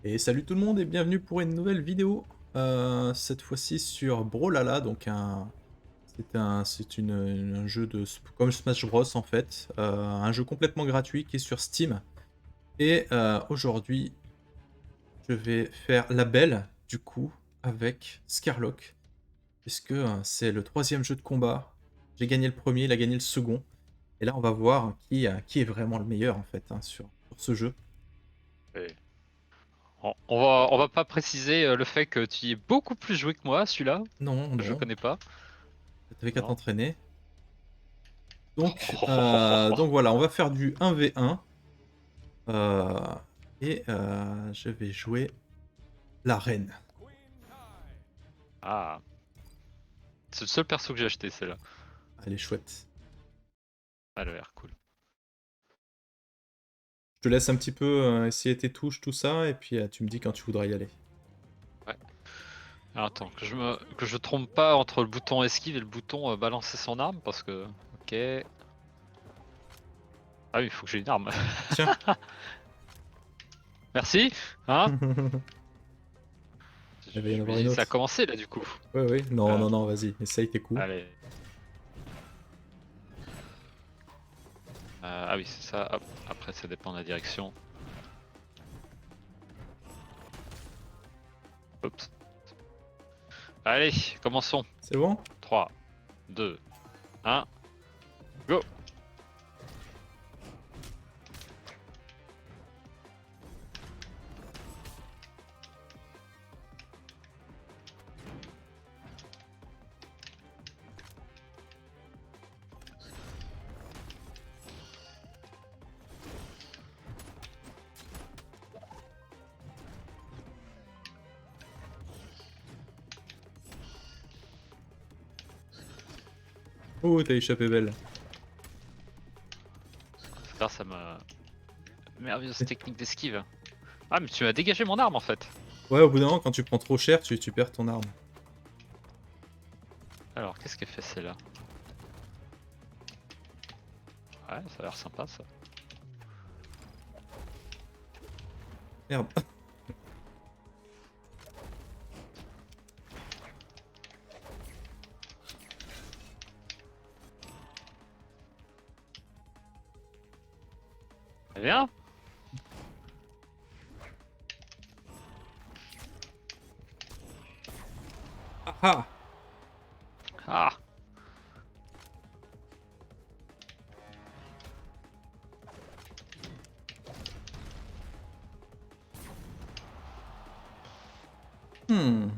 Et salut tout le monde et bienvenue pour une nouvelle vidéo. Cette fois-ci sur Brawlhalla, donc un jeu comme Smash Bros en fait, un jeu complètement gratuit qui est sur Steam. Et aujourd'hui, je vais faire la belle du coup avec Scarlock, puisque c'est le troisième jeu de combat. J'ai gagné le premier, il a gagné le second, et là on va voir qui est vraiment le meilleur en fait sur ce jeu. Et on va pas préciser le fait que tu y es beaucoup plus joué que moi, celui-là. Non, Je non, connais pas. t'avais qu'à Non. t'entraîner. Donc voilà, on va faire du 1v1. euh, je vais jouer la reine. Ah, c'est le seul perso que j'ai acheté, c'est là. Elle est chouette. Elle a l'air cool. Je te laisse un petit peu essayer tes touches, tout ça, et puis tu me dis quand tu voudras y aller. Ouais. Alors attends, que je trompe pas entre le bouton esquive et le bouton balancer son arme, parce que. Ok. Ah oui, il faut que j'ai une arme. Tiens. Merci. Hein. Il va y en avoir une Ça a autre. commencé là du coup. Oui, oui. Non, Euh, non, non, vas-y, essaye tes coups. allez. Ah oui, c'est ça. Hop. Après, ça dépend de la direction. Oups. Allez, commençons. C'est bon? 3, 2, 1, go! Oh, t'as échappé belle. Grâce à ma merveilleuse technique d'esquive. Ah, mais tu m'as dégagé mon arme en fait. Ouais, au bout d'un moment, quand tu prends trop cher, tu perds ton arme. Alors, qu'est-ce qu'elle fait celle-là? Ouais, ça a l'air sympa ça. Merde. Viens! Ah ah. Ah! Hmm.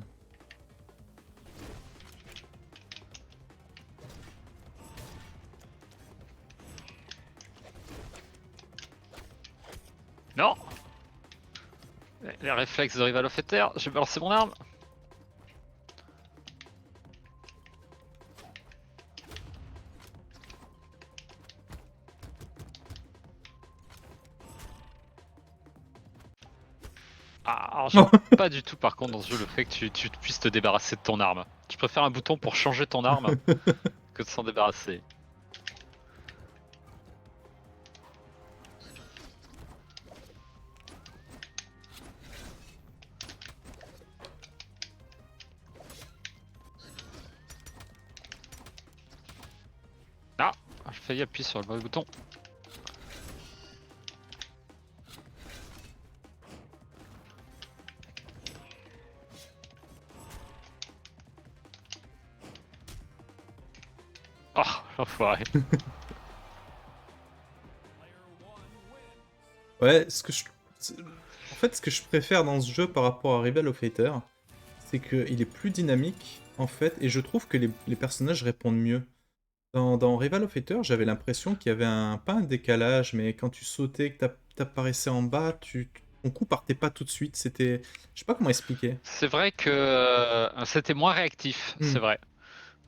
Non! Les réflexes de Rival of Ether, j'ai balancé mon arme. Ah, alors j'aime pas du tout par contre dans ce jeu le fait que tu puisses te débarrasser de ton arme. Je préfère un bouton pour changer ton arme que de s'en débarrasser. Ah! J'ai failli appuyer sur le mauvais bouton. Oh, l'enfoiré. Ouais, en fait, ce que je préfère dans ce jeu par rapport à Rebel of Hater, c'est qu'il est plus dynamique, en fait, et je trouve que les personnages répondent mieux. Dans Rival of Hater, j'avais l'impression qu'il y avait pas un décalage, mais quand tu sautais, que t'apparaissais en bas, ton coup partait pas tout de suite. C'était. Je sais pas comment expliquer. C'est vrai que c'était moins réactif, Hmm. c'est vrai.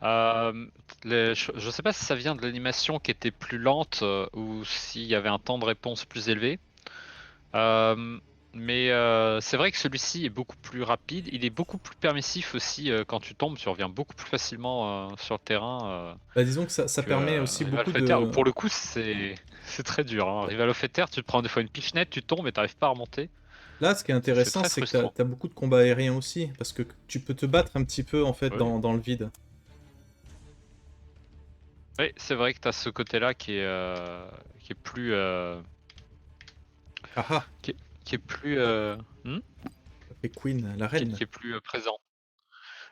Euh, je sais pas si ça vient de l'animation qui était plus lente ou s'il y avait un temps de réponse plus élevé. Euh, mais c'est vrai que celui-ci est beaucoup plus rapide. Il est beaucoup plus permissif aussi quand tu tombes, tu reviens beaucoup plus facilement sur le terrain Bah, disons que ça que permet aussi Rival beaucoup of Ether. de. Pour le coup, c'est très dur. Hein. Rival of Ether, tu te prends des fois une pichenette, tu tombes et t'arrives pas à remonter. Là, ce qui est C'est intéressant, très c'est que t'as frustrant. as beaucoup de combats aériens aussi, parce que tu peux te battre un petit peu en fait Oui, dans le vide. oui, c'est vrai que t'as ce côté-là qui est plus Ah ah, qui est plus hmm et Queen, la reine. qui est plus présent.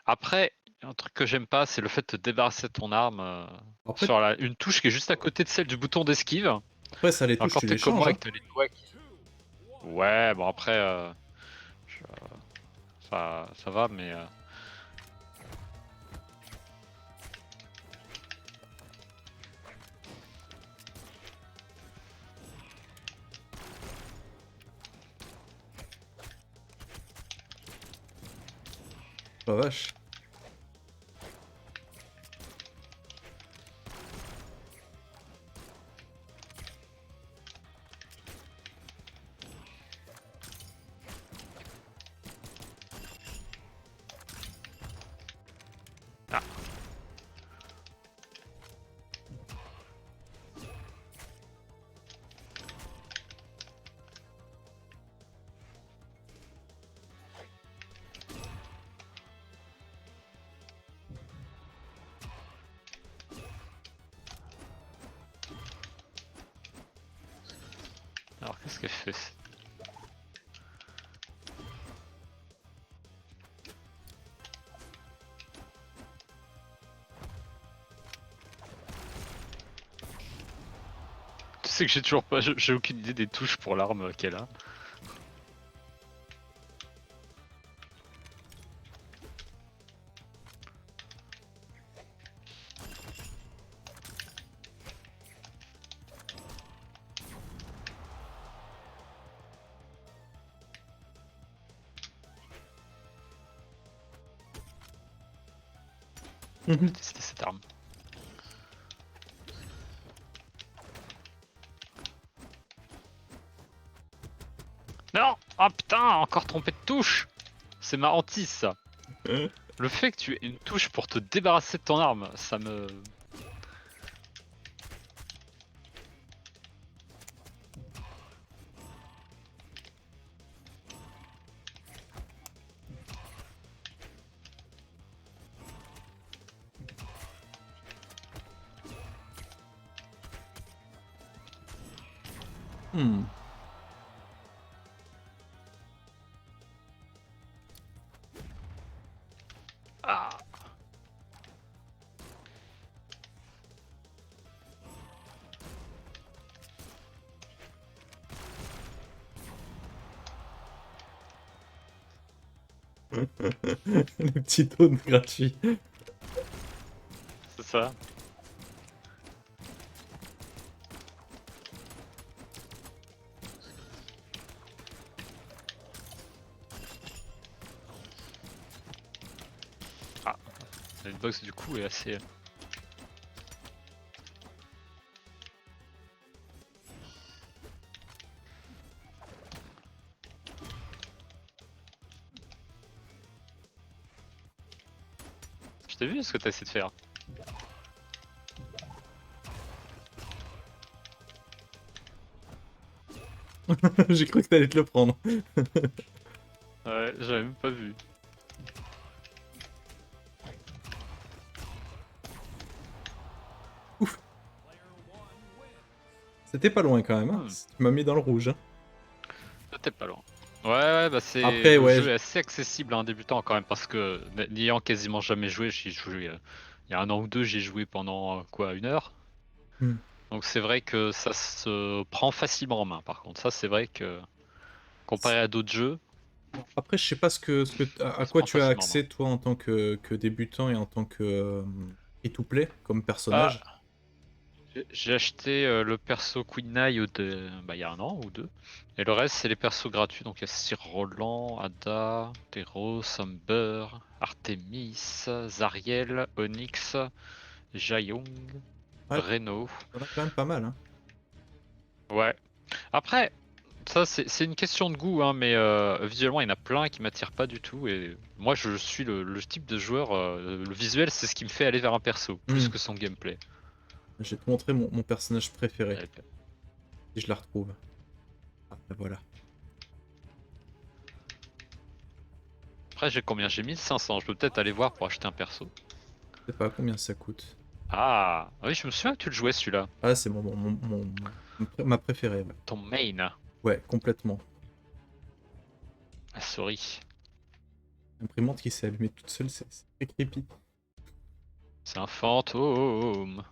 Après, un truc que j'aime pas, c'est le fait de te débarrasser de ton arme Après, sur une touche qui est juste à côté de celle du bouton d'esquive. après ça les touches, Encore tu t'es les comme moi changes, hein. avec les doigts Ouais, bon après, je- ça va, mais La vache. ah, alors qu'est-ce qu'elle fait? Tu sais que j'ai toujours pas, j'ai aucune idée des touches pour l'arme qu'elle a. Je vais Mhm. tester cette arme. Non! Ah putain, encore trompé de touche! C'est ma hantise ça. Le fait que tu aies une touche pour te débarrasser de ton arme, ça me... Hmm. Ah! Les petits tones gratuits. C'est ça. Ah, la hitbox du coup est assez... Je t'ai vu ce que t'as essayé de faire. J'ai cru que t'allais te le prendre. Ouais, j'avais même pas vu. Ouf. C'était pas loin quand même, hein. Hmm, Tu m'as mis dans le rouge, hein. peut-être pas loin. Ouais, bah c'est... Après, Le ouais. jeu est assez accessible à un débutant quand même, parce que n'ayant quasiment jamais joué, j'y ai joué... il y a un an ou deux, j'ai joué pendant, quoi, 1 heure? Hmm. Donc c'est vrai que ça se prend facilement en main par contre. Ça c'est vrai que comparé à d'autres jeux, Après, je sais pas à ça se quoi prend tu as facilement en main. accès toi en tant que débutant et en tant que free-to-play comme Ah, personnage. j'ai acheté le perso Queen Nai bah, il y a un an ou deux. Et le reste c'est les persos gratuits. Donc il y a Sir Roland, Ada, Teros, Amber, Artemis, Zariel, Onyx, Jaeyong, Ouais, Reno. t'en as quand même pas mal, hein. Ouais. Après, ça, c'est une question de goût, hein, mais visuellement, il y en a plein qui m'attirent pas du tout. Et moi, je suis le type de joueur. Le visuel, c'est ce qui me fait aller vers un perso, plus Hmm. que son gameplay. Je vais te montrer mon personnage préféré, Euh, si je la retrouve. Ah, ben voilà. Après, j'ai combien? J'ai 1500. Je peux peut-être aller voir pour acheter un perso. Je sais pas combien ça coûte. Ah, oui, je me souviens que tu le jouais celui-là. Ah, c'est ma préférée. Ouais, Ton main. ouais, complètement. La souris. L'imprimante qui s'est allumée toute seule, c'est très creepy. C'est un fantôme.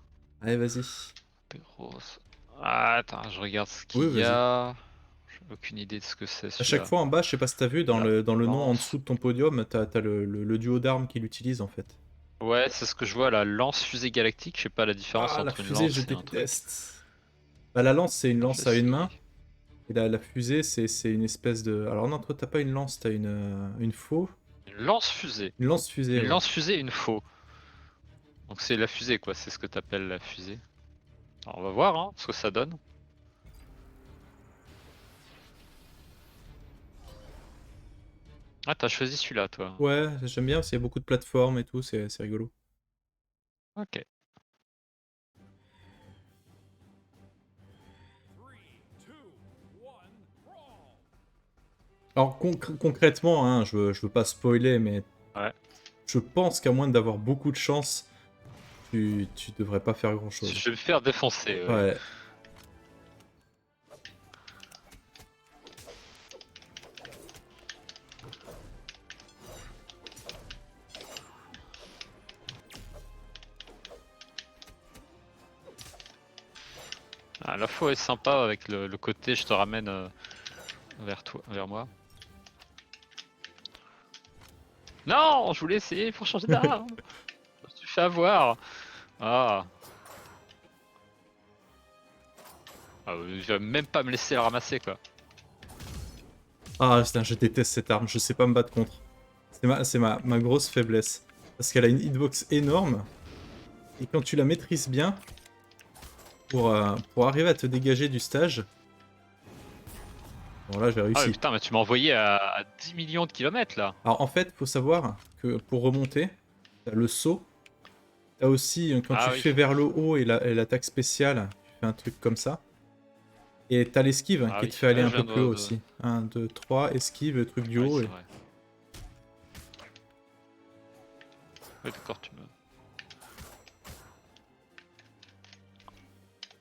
Allez, vas-y. Des roses. Ah, attends, je regarde ce Oui, qu'il y vas-y. a. J'ai aucune idée de ce que c'est À chaque celui-là. fois en bas, je sais pas si t'as vu, dans La le nom en lance. dessous de ton podium, t'as le duo d'armes qu'il utilise en fait. Ouais, c'est ce que je vois, la lance fusée galactique. Je sais pas la différence Ah, la entre une fusée, je lance et un truc. déteste. Bah, la lance, c'est une Je vais lance à une main. essayer. Et la fusée, c'est une espèce de. Alors, non, toi, t'as pas une lance, t'as une faux. Une lance fusée. Une lance fusée, Une ouais. lance fusée et une faux. Donc c'est la fusée quoi, c'est ce que t'appelles la fusée. Alors on va voir hein, ce que ça donne. Ah t'as choisi celui-là toi. Ouais, j'aime bien parce qu'il y a beaucoup de plateformes et tout, c'est rigolo. Ok. Alors, concrètement, hein, je veux pas spoiler, mais Ouais. je pense qu'à moins d'avoir beaucoup de chance, tu devrais pas faire grand chose. Je vais me faire défoncer. Ouais. Ouais. Ah, la faux est sympa avec le côté je te ramène vers toi, vers moi. Non, je voulais essayer pour changer d'arme. Je me suis fait avoir. Ah. Ah, il va même pas me laisser le ramasser quoi. Ah, putain, je déteste cette arme, je sais pas me battre contre. C'est ma grosse faiblesse. Parce qu'elle a une hitbox énorme. Et quand tu la maîtrises bien, pour arriver à te dégager du stage. Bon, là, j'ai Ah mais réussi. putain, mais tu m'as envoyé à 10 millions de kilomètres là. Alors, en fait, faut savoir que pour remonter, t'as le saut. T'as aussi, quand Ah tu oui. fais vers le haut et l'attaque spéciale, tu fais un truc comme ça. Et t'as l'esquive Ah qui te oui. fait aller Ah, un je peu viens plus haut de... aussi. 1, 2, 3, esquive, le truc du Oui, haut. c'est Et... vrai. Oui, d'accord, tu me...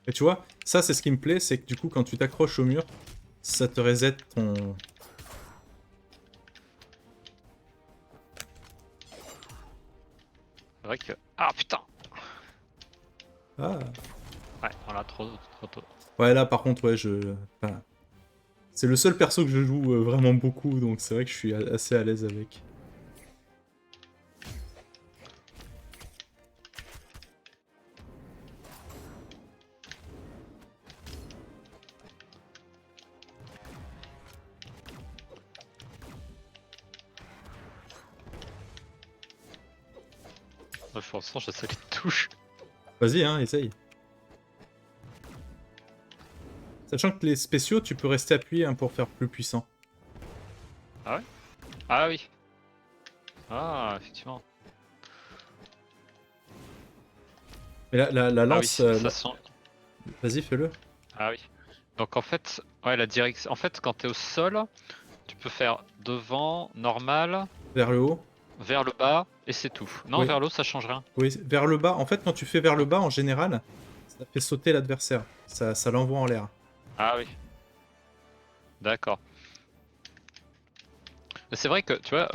et tu vois, ça, c'est ce qui me plaît, c'est que du coup, quand tu t'accroches au mur, ça te reset ton... C'est vrai que... Ah putain. Ah. Ouais, voilà, trop tôt. Ouais, là, par contre, ouais, enfin, c'est le seul perso que je joue vraiment beaucoup, donc c'est vrai que je suis assez à l'aise avec. Ouais, pour l'instant, j'essaie les touches. Vas-y, hein, essaye. Sachant que les spéciaux, tu peux rester appuyé hein, pour faire plus puissant. Ah ouais. Ah oui. Ah, effectivement. Mais la Ah lance, oui, mais ça sent... vas-y, fais-le. Ah oui. Donc en fait, ouais, la direction... En fait, quand t'es au sol, tu peux faire devant, normal, Vers le haut. vers le bas, et c'est tout. Non, Oui, vers le haut, ça change rien. oui, vers le bas. En fait, quand tu fais vers le bas, en général, ça fait sauter l'adversaire. Ça l'envoie en l'air. Ah oui. D'accord. C'est vrai que, tu vois,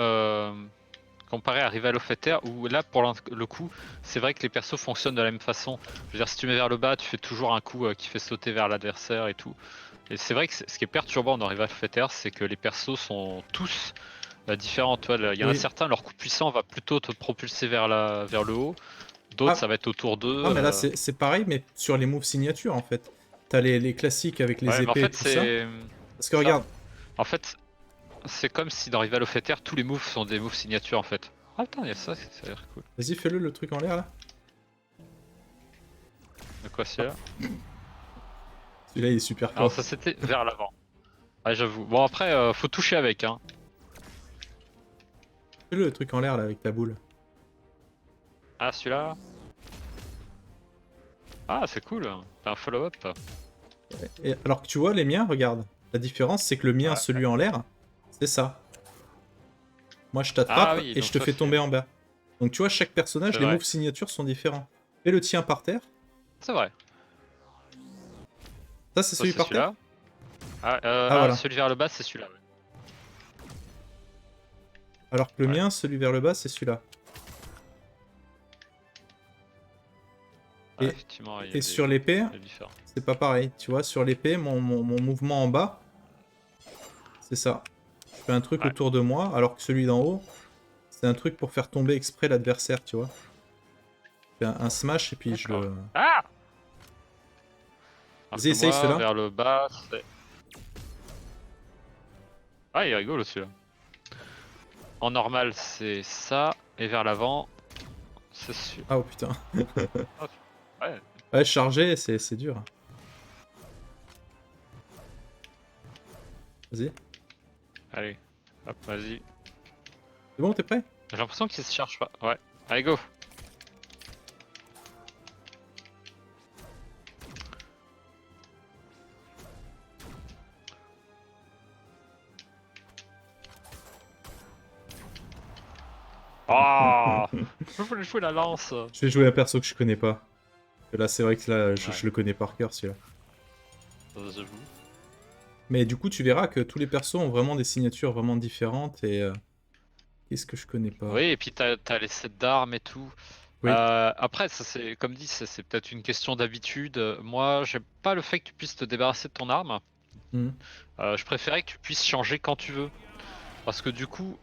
comparé à Rival of Ether, où là, pour le coup, c'est vrai que les persos fonctionnent de la même façon. Je veux dire, si tu mets vers le bas, tu fais toujours un coup qui fait sauter vers l'adversaire et tout. Et c'est vrai que ce qui est perturbant dans Rival of Ether, c'est que les persos sont tous différents. Tu vois, il y en a Oui. certains, leur coup puissant va plutôt te propulser vers le haut. D'autres, Ah, ça va être autour d'eux. ah, mais là, c'est pareil, mais sur les moves signatures, en fait. T'as les classiques avec les Ouais, mais en épées et fait, tout ça. c'est Parce que ça. regarde, En fait, c'est comme si dans Rival of Ether, tous les moves sont des moves signatures en fait. Ah putain, il y a ça, ça a l'air cool. vas-y, fais-le, le truc en l'air, là. De quoi Hop. celui-là? Celui-là, il est super Alors fort. ça c'était vers l'avant. Ouais, j'avoue. Bon après, faut toucher avec hein. Fais-le, le truc en l'air, là, avec ta boule. Ah celui-là. Ah c'est cool. T'as un follow-up. Et, alors que tu vois, les miens, regarde. La différence, c'est que le mien, Ouais. celui en l'air, c'est ça. Moi, je t'attrape oui, et donc je te toi, fais c'est- tomber en bas. Donc, tu vois, chaque personnage, C'est les vrai. moves signatures sont différents. Fais le tien par terre. C'est vrai. Ça, c'est Ça, celui c'est par terre? celui-là. Ah, voilà. Celui vers le bas, c'est celui-là. Ouais. Alors que le Ouais. mien, celui vers le bas, c'est celui-là. Ouais, Et, effectivement, il y a et sur l'épée, des différences. c'est pas pareil. Tu vois, sur l'épée, mon mouvement en bas, c'est ça. Je fais un truc Ouais. autour de moi, alors que celui d'en haut, c'est un truc pour faire tomber exprès l'adversaire, tu vois. Je fais un smash et puis je D'accord. le... Ah! Alors Vas-y, que essaye moi, cela. vers le bas, c'est... Ah, il est rigolo celui-là. En normal, c'est ça. Et vers l'avant, c'est celui-là. Ah, oh putain. Ah, ouais. Ouais, charger, c'est dur. Vas-y. Allez. Hop, vas-y. C'est bon, t'es prêt? J'ai l'impression qu'il se cherche pas. Ouais. Allez, go. Oh! Je voulais jouer la lance. Je vais jouer un perso que je connais pas. Parce que là, c'est vrai que là, Ouais, je le connais par cœur, celui-là. j'avoue. Mais du coup, tu verras que tous les persos ont vraiment des signatures vraiment différentes et... qu'est-ce que je connais pas? Oui, et puis t'as les sets d'armes et tout. Oui. Après, ça c'est comme dit, ça, c'est peut-être une question d'habitude. Moi, j'aime pas le fait que tu puisses te débarrasser de ton arme. Mhm. Je préférais que tu puisses changer quand tu veux. Parce que du coup,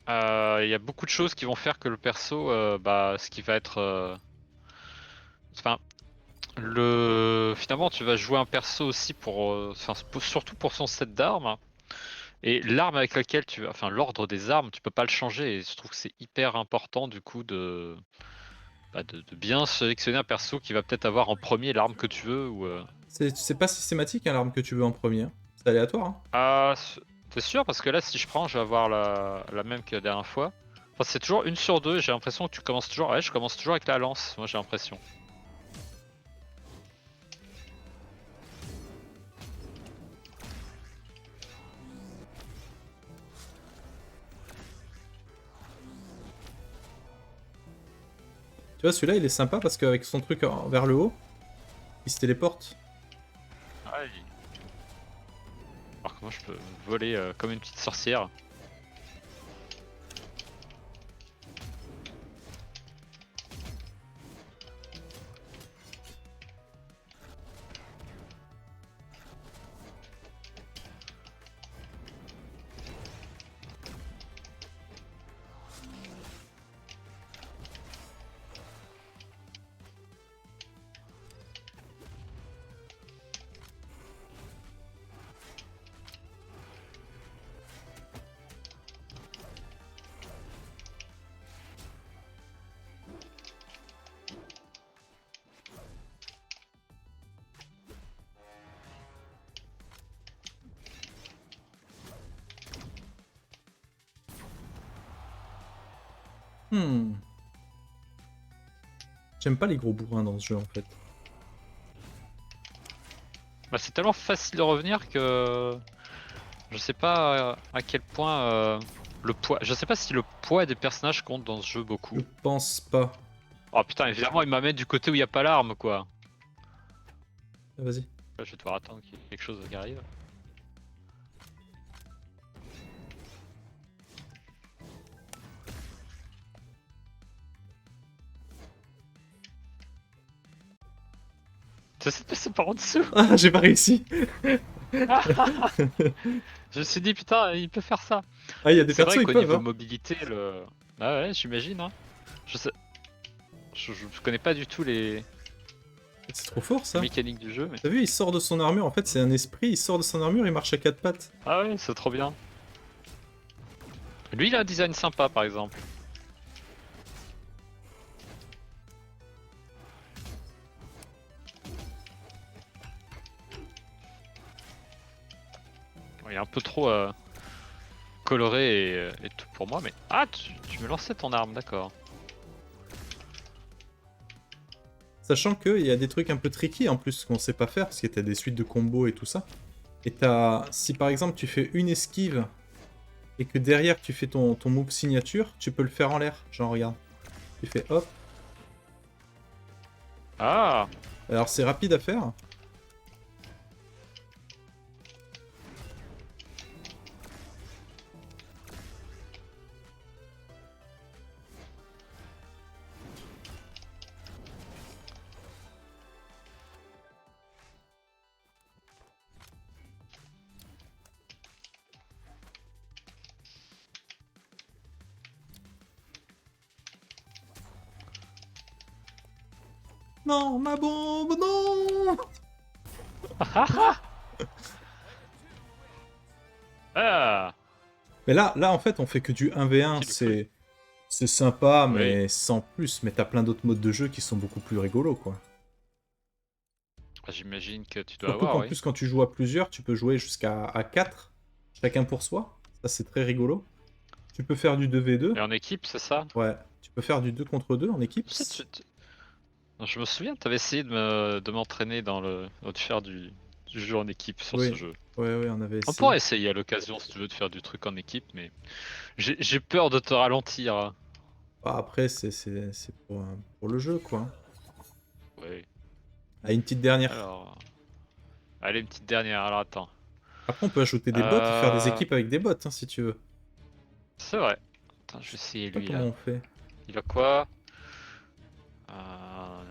il y a beaucoup de choses qui vont faire que le perso, ce qui va être... Enfin, finalement, tu vas jouer un perso aussi surtout pour son set d'armes. Et l'arme avec laquelle tu... Enfin, l'ordre des armes, tu peux pas le changer. Et je trouve que c'est hyper important du coup de bien sélectionner un perso qui va peut-être avoir en premier l'arme que tu veux ou... C'est pas systématique, hein, l'arme que tu veux en premier, hein. C'est aléatoire, hein. Ah, t'es sûr? Parce que là, si je prends, je vais avoir la même que la dernière fois. Enfin, c'est toujours une sur deux, j'ai l'impression que tu commences toujours... Ouais, je commence toujours avec la lance, moi j'ai l'impression. Tu vois, celui-là, il est sympa parce qu'avec son truc vers le haut, il se téléporte. Aïe. Alors que moi, je peux voler comme une petite sorcière. Hmm. J'aime pas les gros bourrins dans ce jeu, en fait. Bah, c'est tellement facile de revenir que... Je sais pas à quel point le poids... Je sais pas si le poids des personnages compte dans ce jeu Je beaucoup. pense pas. Oh putain, évidemment, il m'amène du côté où il n'y a pas l'arme, quoi. Ah, vas-y. Là, je vais devoir attendre qu'il y ait quelque chose qui arrive. C'est par en dessous. Ah, j'ai pas réussi. Je me suis dit, putain, il peut faire ça. Ah, il y a des C'est persos, vrai ils qu'au peuvent, niveau hein. mobilité, le... Ah ouais, j'imagine, hein. Je sais... Je connais pas du tout les C'est trop fort, ça. mécaniques du jeu, mais... T'as vu, il sort de son armure. En fait, c'est un esprit, il sort de son armure, il marche à quatre pattes. Ah ouais, c'est trop bien. Lui, il a un design sympa, par exemple. Bon, il est un peu trop coloré et tout pour moi, mais... Ah, tu me lançais ton arme, d'accord. Sachant qu'il y a des trucs un peu tricky en plus qu'on sait pas faire, parce que t'as des suites de combos et tout ça. Et t'as... Si par exemple tu fais une esquive et que derrière tu fais ton move signature, tu peux le faire en l'air. Genre, regarde. Tu fais hop. Ah! Alors, c'est rapide à faire. Non, ma bombe, non! Ah! Mais là, en fait, on fait que du 1v1, Qui le cru? c'est sympa, Oui. mais sans plus. Mais t'as plein d'autres modes de jeu qui sont beaucoup plus rigolos, quoi. Ah, j'imagine que tu dois Surtout avoir, qu'en oui. plus, quand tu joues à plusieurs, tu peux jouer jusqu'à 4, chacun pour soi. Ça, c'est très rigolo. Tu peux faire du 2v2. Et en équipe, c'est ça? Ouais, tu peux faire du 2 contre 2 en équipe. Tu sais, je me souviens, t'avais essayé de m'entraîner de faire du jeu en équipe sur ce Oui, jeu. ouais, on avait On essayé. pourrait essayer à l'occasion si tu veux de faire du truc en équipe, mais j'ai peur de te ralentir. Bah, après, c'est pour le jeu, quoi. Oui. Ah, une petite dernière. Alors, allez, une petite dernière. Alors attends. Après, on peut ajouter des bots et faire des Euh... équipes avec des bots, hein, si tu veux. C'est vrai. Attends, je vais essayer Je sais pas lui comment là. on fait. Il a quoi? Euh,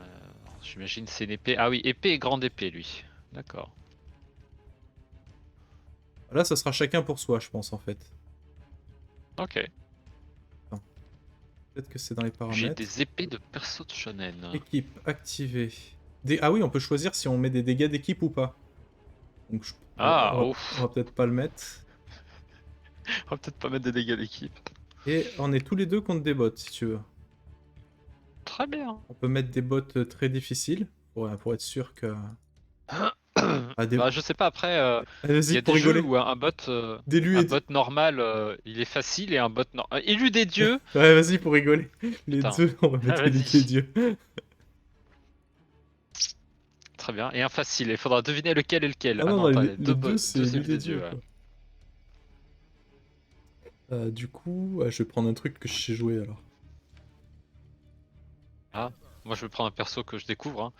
J'imagine c'est une épée. Ah oui, épée et grande épée lui. D'accord. Là, ça sera chacun pour soi, je pense, en fait. Ok. Attends. Peut-être que c'est dans les J'ai paramètres. des épées de perso de shonen. Équipe, activée. Ah oui, on peut choisir si on met des dégâts d'équipe ou pas. Donc, Ah, on ouf. va peut-être pas le mettre. On va peut-être pas mettre des dégâts d'équipe. Et on est tous les deux contre des bots, si tu veux. Très bien. On peut mettre des bots très difficiles pour être sûr que... Ah, Bah je sais pas après. Allez, Il vas-y, y a pour des jeux rigoler. où D'élu un et... bot normal il est facile et un bot élu des dieux. Ouais, vas-y, pour rigoler. Les Putain. deux, on va mettre élu des Vas-y. dieux. Très bien. Et un facile. Il faudra deviner lequel est lequel. Ah Ah non, non, non, attends, les deux, c'est deux élu élus des des dieux. dieux, Ouais. quoi. Du coup, je vais prendre un truc que je sais jouer, alors. Ah, moi je vais prendre un perso que je découvre. Hein.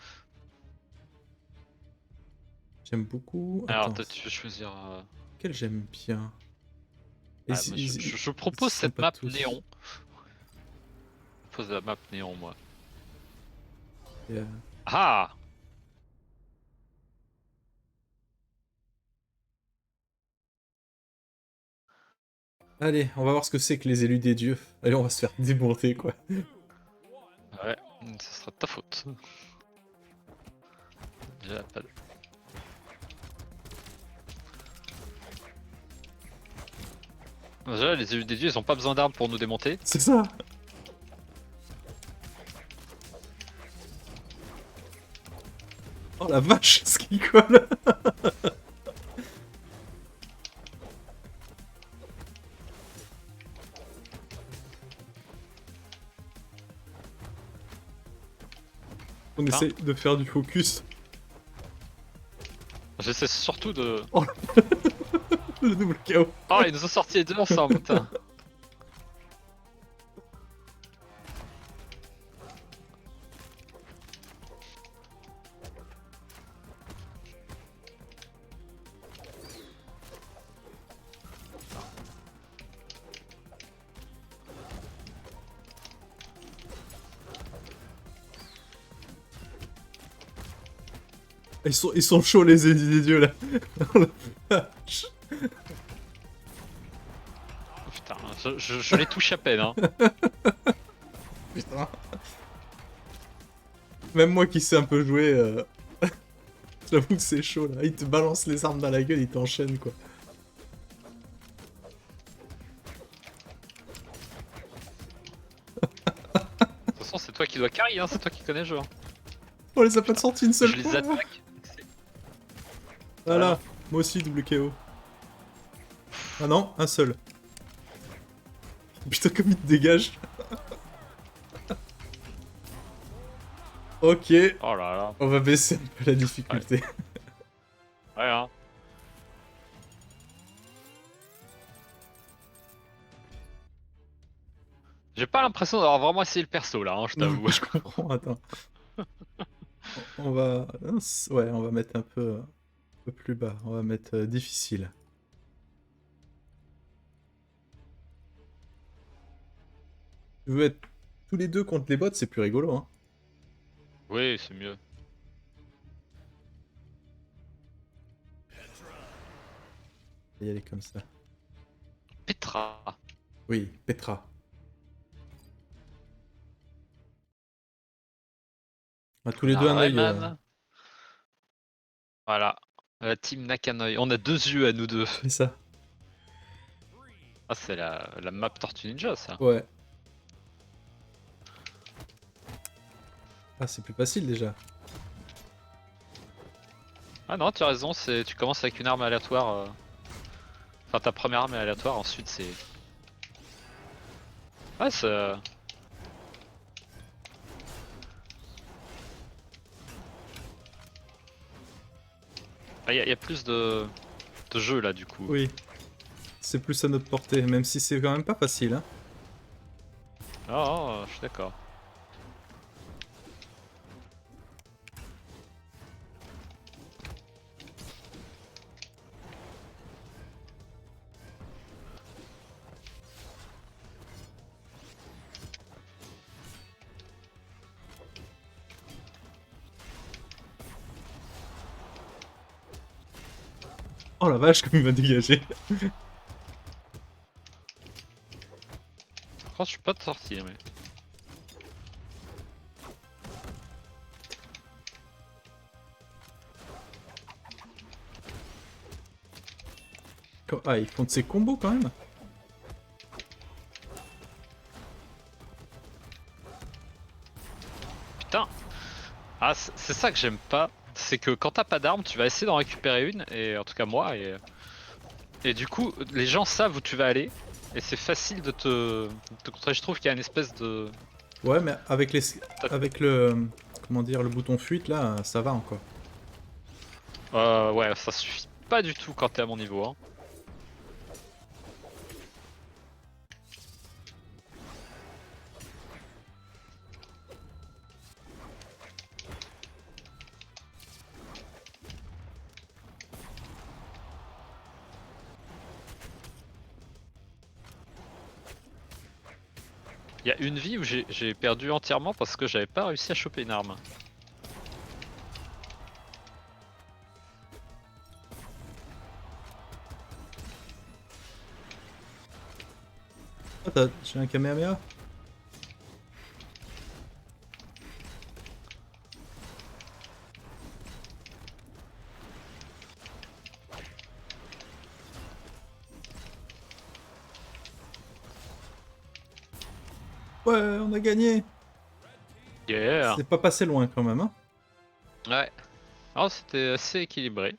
J'aime beaucoup... Alors Attends, toi tu veux choisir. quel j'aime bien. Et Ah, moi, je ils propose sont cette pas map tous. néon. Je propose la map néon moi. Et, Ah! Allez, on va voir ce que c'est que les élus des dieux. Allez, on va se faire démonter, quoi. Ouais, ce sera de ta faute. Déjà pas de... Déjà les élus des dieux ils ont pas besoin d'armes pour nous démonter. C'est ça. Oh la vache, ce qui colle. On Putain. essaie de faire du focus. J'essaie surtout de... Oh, le double KO. Oh ils nous ont sorti les deux ensemble putain. Ils sont chauds les élus des dieux là. Oh la vache. Oh, putain, je les touche à peine hein. Putain. Même moi qui sais un peu jouer, j'avoue que c'est chaud là. Il te balance les armes dans la gueule, il t'enchaîne quoi. De toute façon c'est toi qui dois carry hein, c'est toi qui connais le jeu. Hein. On les a pas sortis une seule Je les fois. attaque. Voilà, moi aussi double KO. Ah non, un seul. Putain comme il te dégage. Ok, Oh là là. on va baisser un peu la difficulté. Ouais hein. J'ai pas l'impression d'avoir vraiment essayé le perso là, hein, je Non, t'avoue. je comprends, attends. On va... Ouais, on va mettre un peu plus bas. On va mettre difficile. Tu veux être tous les deux contre les bots, c'est plus rigolo, hein. Oui, c'est mieux. On va y aller comme ça. Petra. Oui, Petra. On a tous les On deux a un œil. Rayman. Voilà. La team Nakanoï. On a 2 yeux à nous deux. C'est ça. Ah, c'est la map Tortue Ninja, ça. Ouais. Ah, c'est plus facile déjà. Ah non, tu as raison, tu commences avec une arme aléatoire. Enfin, ta première arme est aléatoire, ensuite c'est. Ouais, c'est. Ah, y a plus de jeux là, du coup. Oui. C'est plus à notre portée, même si c'est quand même pas facile, hein. Ah, je suis d'accord. Oh la vache, comme il m'a dégagé. Par contre, je suis pas de sortie, mais. Ah, il compte ses combos quand même. Putain! Ah, c'est ça que j'aime pas. C'est que quand t'as pas d'arme, tu vas essayer d'en récupérer une, et en tout cas moi, et du coup, les gens savent où tu vas aller, et c'est facile de te contrer. Je trouve qu'il y a une espèce de. Ouais, mais avec le... Comment dire, le bouton fuite, là, ça va encore. Ouais, ça suffit pas du tout quand t'es à mon niveau, hein. Il y a une vie où j'ai perdu entièrement parce que j'avais pas réussi à choper une arme. Ah, j'ai un Kamehameha. Ouais, on a gagné. Yeah! C'est pas passé loin quand même, hein. Ouais. Alors c'était assez équilibré.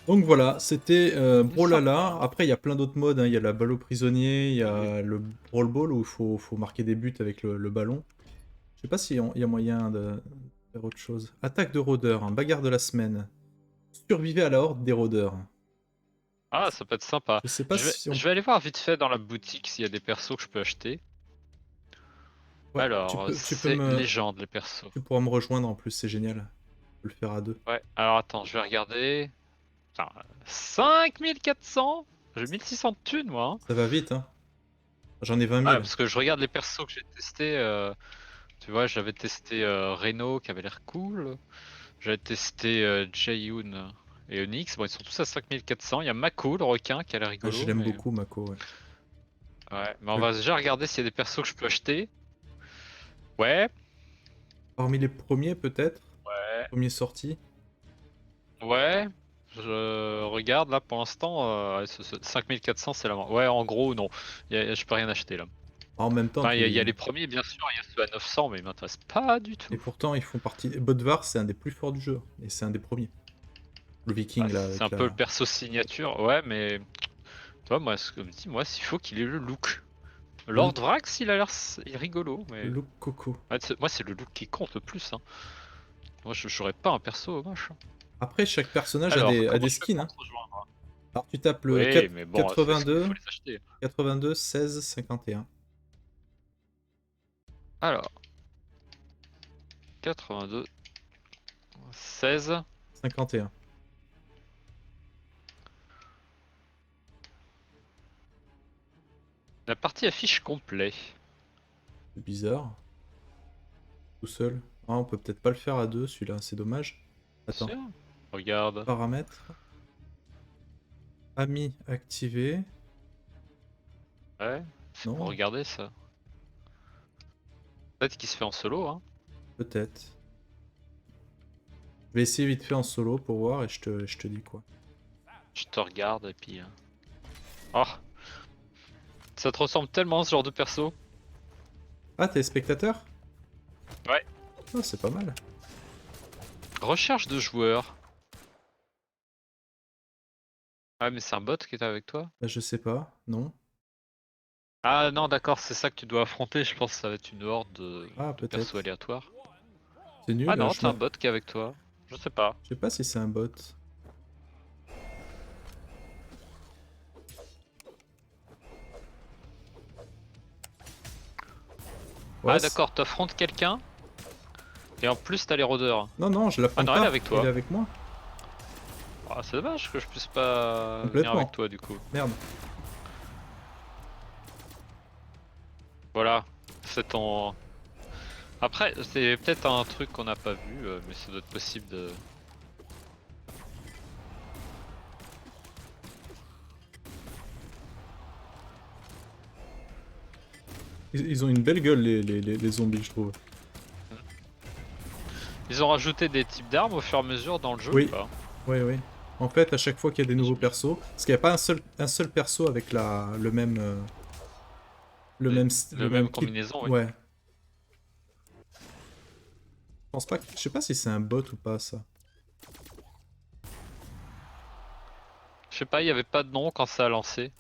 Donc voilà, c'était Brawlhalla. Sympa. Après, il y a plein d'autres modes, hein. Il y a la balle au prisonnier, il y a le Brawl Ball où il faut marquer des buts avec le ballon. Je sais pas s'il y a moyen de faire autre chose. Attaque de rôdeurs, hein, bagarre de la semaine. Survivez à la horde des rôdeurs. Ah, ça peut être sympa. Je sais pas Je vais, si on... je vais aller voir vite fait dans la boutique s'il y a des persos que je peux acheter. Ouais, Alors, c'est légende les persos. tu pourras me rejoindre en plus, c'est génial. On peut le faire à deux. Ouais, alors attends, je vais regarder. Putain, 5400? J'ai 1600 de thunes moi, hein. Ça va vite, hein. J'en ai 20 Ouais, 000. parce que je regarde les persos que j'ai testés. Tu vois, j'avais testé Reno qui avait l'air cool. J'avais testé Jaehoon et Onyx. Bon, ils sont tous à 5400. Il y a Mako, le requin, qui a l'air Ah, je rigolo. l'aime Mais beaucoup, Mako, ouais. ouais, mais on va déjà regarder s'il y a des persos que je peux acheter. Ouais, Parmi les premiers, peut-être. ouais, Premiers sortis. ouais. Je regarde là pour l'instant. 5400, c'est la mort. Ouais, en gros, non. Je peux rien acheter là. En même temps, Enfin, il y a les premiers, bien sûr. Il y a ceux à 900, mais ils m'intéressent pas du Et tout. pourtant, ils font partie... Bodvar, c'est un des plus forts du jeu. Et c'est un des premiers. Le Ah, viking, là, c'est un avec peu le la... perso signature. Ouais, mais tu vois, moi, ce que je me dis, moi, s'il faut qu'il ait le look. Le, Lord Vrax, il a l'air rigolo, le mais look coco. ouais, moi c'est le look qui compte le plus, hein. Moi je jouerais pas un perso moche, hein. Après, chaque personnage Alors, a comment des je fais skins, pour hein. te rejoindre? Alors tu tapes le Oui, mais bon, c'est parce qu'il 82, faut les acheter. 82, 16, 51. Alors, 82, 16. 51. La partie affiche complet. C'est bizarre. Tout seul. Ah, on peut peut-être pas le faire à deux, celui-là, c'est dommage. Attends. Sûr. Regarde. Paramètres. Amis activés. Ouais, c'est pour Non, regarder ça. Peut-être qu'il se fait en solo, hein. peut-être. Je vais essayer vite fait en solo pour voir et je te dis quoi. Je te regarde et puis. Oh, ça te ressemble tellement ce genre de perso. Ah, t'es spectateur? Ouais. Ah, c'est pas mal. Recherche de joueurs. Ah, mais c'est un bot qui est avec toi? Bah, je sais pas, non. Ah non, d'accord, c'est ça que tu dois affronter. Je pense que ça va être une horde Ah, de persos peut-être. aléatoires. C'est Ah nul, non, je c'est un me... bot qui est avec toi. Je sais pas. Je sais pas si c'est un bot. Ouais, Ah d'accord, t'affrontes quelqu'un et en plus t'as les rôdeurs. non, non, je Ah l'affronte non, elle est pas. avec Il toi. est avec moi. Ah, c'est dommage que je puisse pas venir avec Complètement. toi du coup. Merde. Voilà, c'est ton... Après, c'est peut-être un truc qu'on n'a pas vu, mais ça doit être possible de... Ils ont une belle gueule, les zombies, je trouve. Ils ont rajouté des types d'armes au fur et à mesure dans le jeu ou Oui, pas? oui, oui. En fait, à chaque fois qu'il y a des nouveaux persos, parce qu'il n'y a pas un seul perso avec le même, Le le même même kit. combinaison, oui. Ouais. Je pense pas, je sais pas si c'est un bot ou pas ça. Je sais pas, il y avait pas de nom quand ça a lancé.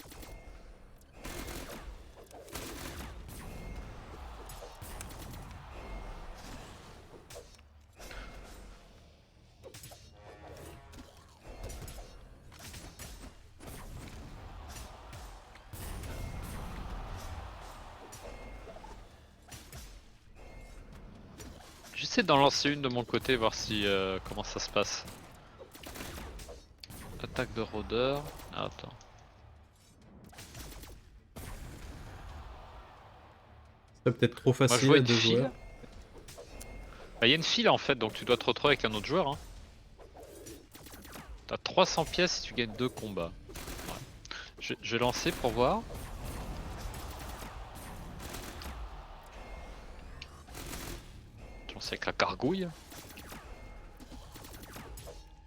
J'essaie d'en lancer une de mon côté, voir si comment ça se passe. Attaque de rôdeur. Ah, attends. C'est peut-être trop Moi je facile vois à une deux joueurs. file. Bah, il y a une file en fait, donc tu dois te retrouver avec un autre joueur. Hein. T'as 300 pièces si tu gagnes 2 combats. Ouais. Je vais lancer pour voir. Je lance avec la gargouille.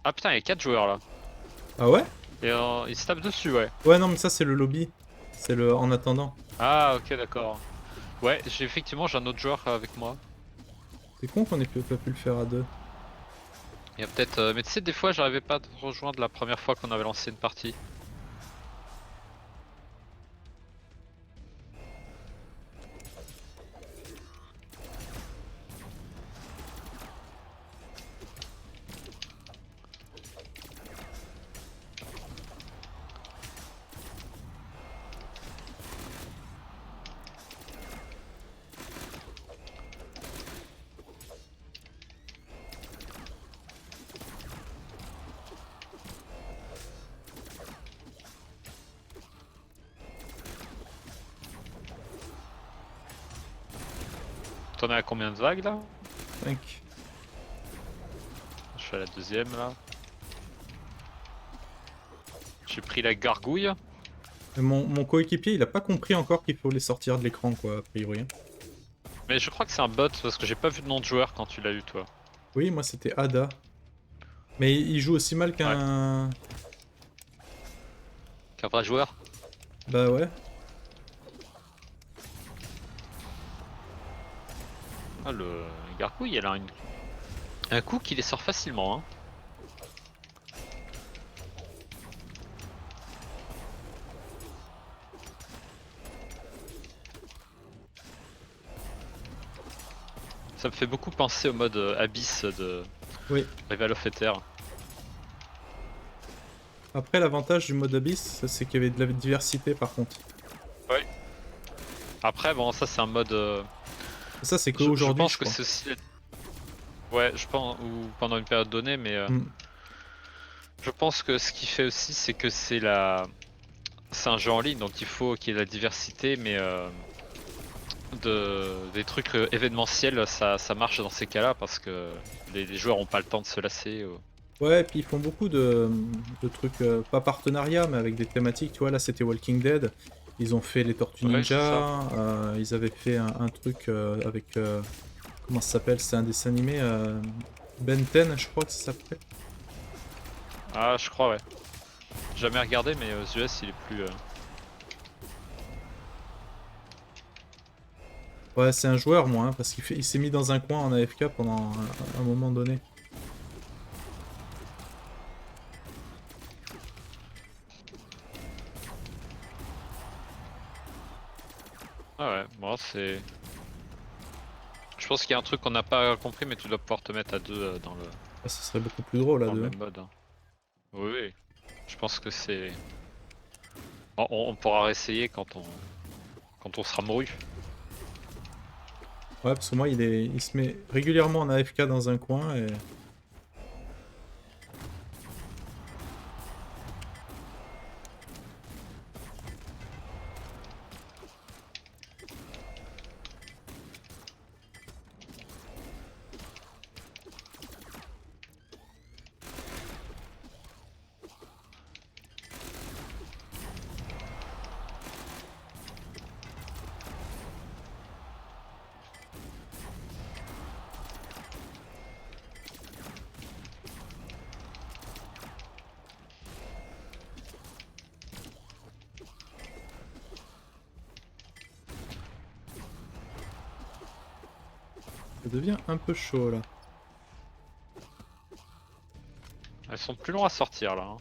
Ah putain, il y a 4 joueurs là. Ah ouais? Et ils se tapent dessus, ouais. Ouais, non, mais ça c'est le lobby. C'est le en attendant. Ah ok, d'accord. Ouais, effectivement j'ai un autre joueur avec moi. C'est con qu'on ait pas pu le faire à deux. Il y a peut-être... mais tu sais, des fois j'arrivais pas à te rejoindre la première fois qu'on avait lancé une partie. T'en es à combien de vagues là? 5. Je suis à la deuxième là. J'ai pris la gargouille. Mon coéquipier, il a pas compris encore qu'il faut les sortir de l'écran, quoi, a priori. Mais je crois que c'est un bot parce que j'ai pas vu de nom de joueur quand tu l'as eu toi. Oui, moi c'était Ada. Mais il joue aussi mal Ouais. qu'un... Qu'un vrai joueur. Bah ouais. Ah le gargouille elle a un coup qui les sort facilement hein. Ça me fait beaucoup penser au mode Abyss de Oui. Rival of Ether. Après, l'avantage du mode Abyss, c'est qu'il y avait de la diversité par contre. Ouais. Après, bon, ça c'est un mode. Ça, c'est que Je aujourd'hui, pense je que crois. c'est aussi. Ouais, je pense, ou pendant une période donnée, mais Hmm. je pense que ce qui fait aussi, c'est que c'est un jeu en ligne, donc il faut qu'il y ait de la diversité, mais des trucs événementiels, ça marche dans ces cas-là parce que les joueurs ont pas le temps de se lasser. Ouais, et puis ils font beaucoup de trucs, pas partenariat, mais avec des thématiques. Tu vois, là, c'était Walking Dead. Ils ont fait les Tortues Ouais, c'est ça. Ninja. Ils avaient fait un truc avec. Comment ça s'appelle? C'est un dessin animé. Ben 10, je crois que ça s'appelle. Ah, je crois, ouais. Jamais regardé, mais aux US, il est plus. Ouais, c'est un joueur, moi, hein, parce il s'est mis dans un coin en AFK pendant un moment donné. Ah ouais, bon, c'est. Je pense qu'il y a un truc qu'on n'a pas compris, mais tu dois pouvoir te mettre à deux Ah, ça serait beaucoup plus drôle à dans le deux. même mode, hein. Oui, oui. Je pense que c'est. On pourra réessayer quand on sera mouru. Ouais, parce que moi, il se met régulièrement en AFK dans un coin et. Ça devient un peu chaud là. Elles sont plus longs à sortir là, hein.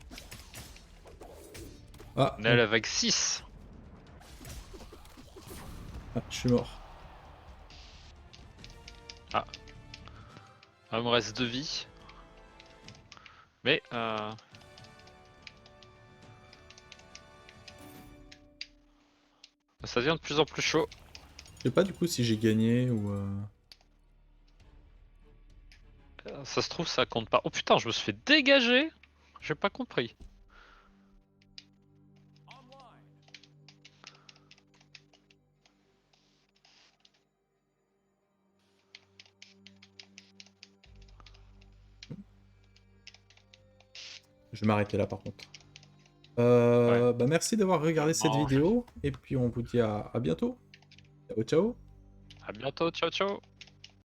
Ah, On est à la vague 6. je suis mort. Ah, il me reste 2 vies. Mais ça devient de plus en plus chaud. Je sais pas du coup si j'ai gagné ou. Ça se trouve, ça compte pas. Oh putain, je me suis fait dégager. J'ai pas compris. Je vais m'arrêter là par contre. Ouais. Bah merci d'avoir Je regardé cette mange. vidéo et puis on vous dit à bientôt. Ciao ciao. À bientôt. Ciao, ciao.